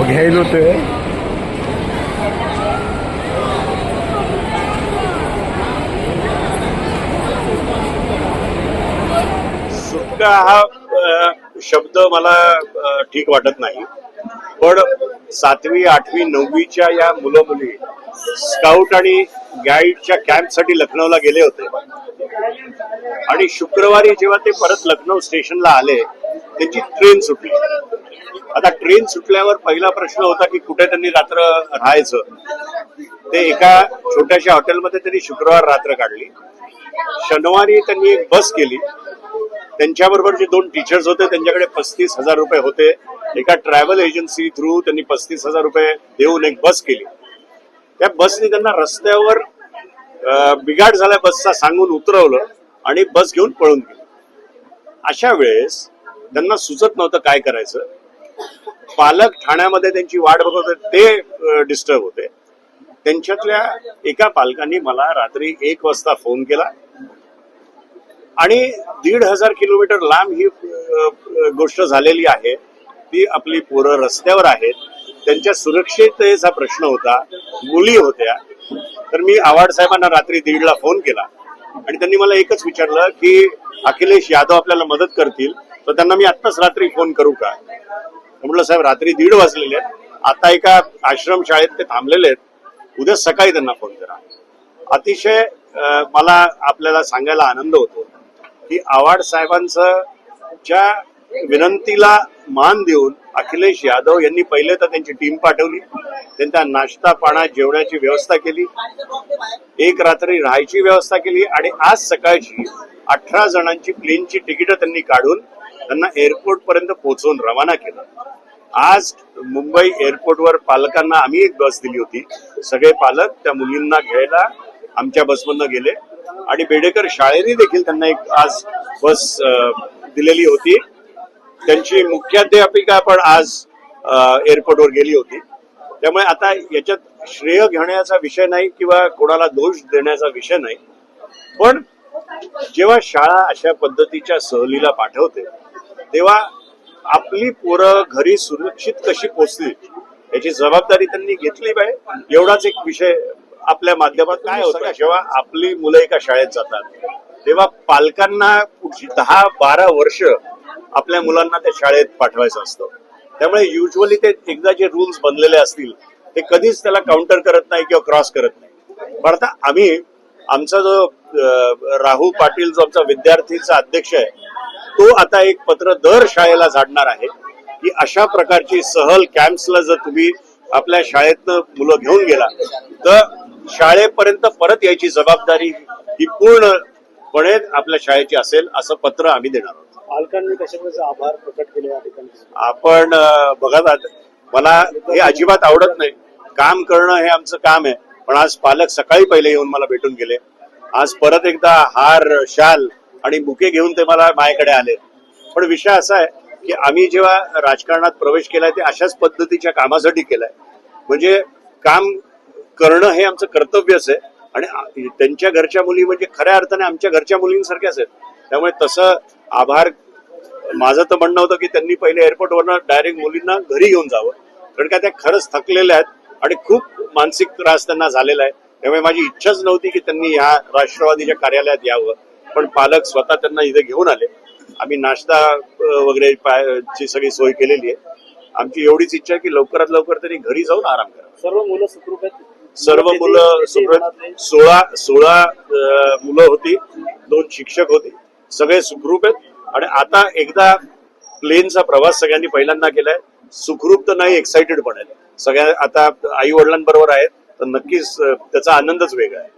घ्यायला होते. सुटका हा शब्द मला ठीक वाटत नाही, पण 7वी 8वी 9वीच्या या मुलं मुली स्काउट आणि गाईडच्या कॅम्पसाठी लखनौला गेले होते आणि शुक्रवारी जेव्हा ते परत लखनौ स्टेशनला आले त्यांची ट्रेन सुटली. आता ट्रेन सुटल्यावर पहिला प्रश्न होता की कुठे त्यांनी रात्र राहायचं. ते एका छोट्याशा हॉटेलमध्ये त्यांनी शुक्रवार रात्र काढली. शनिवारी त्यांनी एक बस केली. त्यांच्याबरोबर जे 2 टीचर्स होते त्यांच्याकडे 35,000 रुपये होते. एका ट्रॅव्हल एजन्सी थ्रू त्यांनी 35,000 रुपये देऊन एक बस केली. त्या बसने त्यांना रस्त्यावर बिघाड झाल्या बसचा सांगून उतरवलं आणि बस घेऊन पळून गेली. अशा वेळेस त्यांना सुचत नव्हतं काय करायचं. पालक ठाण्यामध्ये त्यांची वाट बघत होते, ते डिस्टर्ब होते. त्यांच्यातल्या एका पालकांनी मला रात्री 1 वाजता फोन केला आणि 1,500 किलोमीटर लांब ही गोष्ट झालेली आहे. ती आपली पोरं रस्त्यावर आहेत, त्यांच्या सुरक्षिततेचा प्रश्न होता, मुली होत्या. तर मी आव्हाड साहेबांना रात्री 1:30ला फोन केला आणि त्यांनी मला एकच विचारलं की अखिलेश यादव आपल्याला मदत करतील, तर त्यांना मी आत्ताच रात्री फोन करू का. म्हटलं साहेब रात्री 1:30 वाजलेले आहेत, आता एका आश्रम शाळेत ते थांबलेले आहेत, उद्या सकाळी त्यांना फोन करा. अतिशय मला आपल्याला सांगायला आनंद होतो की आव्हाड साहेबांचं ज्या विनंतीला मान देऊन अखिलेश यादव यांनी पहिले तर त्यांची टीम पाठवली, त्यांचा नाश्ता पाणा जेवणाची व्यवस्था केली, एक रात्री राहायची व्यवस्था केली आणि आज सकाळची 18 जणांची प्लेनची तिकीट त्यांनी काढून त्यांना एअरपोर्ट पर्यंत पोहोचवून रवाना केलं. आज मुंबई एअरपोर्टवर पालकांना आम्ही एक बस दिली होती. सगळे पालक त्या मुलींना घ्यायला आमच्या बसमधनं गेले आणि बेडेकर शाळेने देखील त्यांना एक आज बस दिलेली होती. त्यांची मुख्याध्यापिका पण आज एअरपोर्टवर गेली होती. त्यामुळे आता याच्यात श्रेय घेण्याचा विषय नाही किंवा कोणाला दोष देण्याचा विषय नाही, पण जेव्हा शाळा अशा पद्धतीच्या सहलीला पाठवते तेव्हा आपली पोरं घरी सुरक्षित कशी पोचली याची जबाबदारी त्यांनी घेतली पाहिजे. एवढाच एक विषय आपल्या माध्यमात काय होतं, जेव्हा आपली मुलं एका शाळेत जातात तेव्हा पालकांना पुढची 10-12 वर्ष आपल्या मुलांना त्या शाळेत पाठवायचं असतं. त्यामुळे युजली ते एकदा जे रूल्स बनलेले असतील ते कधीच त्याला काउंटर करत नाही किंवा क्रॉस करत नाही. पण आता आम्ही आमचा जो राहुल पाटील जो आमचा विद्यार्थीचा अध्यक्ष आहे तो आता एक पत्र दर शाळेला झाडणार आहे की अशा प्रकारची सहल कॅम्प्सला जर तुम्ही आपल्या शाळेतनं मुलं घेऊन गेला तर शाळेपर्यंत परत यायची जबाबदारी ही पूर्णपणे आपल्या शाळेची असेल, असं पत्र आम्ही देणार आहोत. पालकांनी कशाप्रकारे आभार प्रकट केले या ठिकाणी आपण बघा, मला हे अजिबात आवडत नाही. काम करणं हे आमचं काम आहे, पण आज पालक सकाळी पहिले येऊन मला भेटून गेले. आज परत एकदा हार शाल आणि बुके घेऊन ते मला माझ्याकडे आले. पण विषय असा आहे की आम्ही जेव्हा राजकारणात प्रवेश केलाय ते अशाच पद्धतीच्या कामासाठी केलाय. म्हणजे काम करणं हे आमचं कर्तव्यच आहे आणि त्यांच्या घरच्या मुली म्हणजे खऱ्या अर्थाने आमच्या घरच्या मुलींसारख्याच आहेत. त्यामुळे तसं आभार माझं तर म्हणणं होतं की त्यांनी पहिले एअरपोर्टवरनं डायरेक्ट मुलींना घरी घेऊन जावं, कारण का त्या खरंच थकलेल्या आहेत आणि खूप मानसिक त्रास त्यांना झालेला आहे. त्यामुळे माझी इच्छाच नव्हती की त्यांनी ह्या राष्ट्रवादीच्या कार्यालयात यावं, पण पालक स्वतः त्यांना इथे घेऊन आले. आम्ही नाश्ता वगैरे ची सगळी सोय केलेली आहे. आमची एवढीच इच्छा आहे की लवकरात लवकर त्यांनी घरी जाऊन आराम करा. सर्व मुलं सुखरूप आहेत. सर्व मुलं सुखरूप, 16 मुलं होती, 2 शिक्षक होते, सगळे सुखरूप आहेत. आणि आता एकदा प्लेनचा प्रवास सगळ्यांनी पहिल्यांदा केलाय. सुखरूप तर नाही, एक्साइटेड पण आहेत सगळ्या. आता आई वडिलांबरोबर आहेत तर नक्कीच त्याचा आनंदच वेगळा आहे.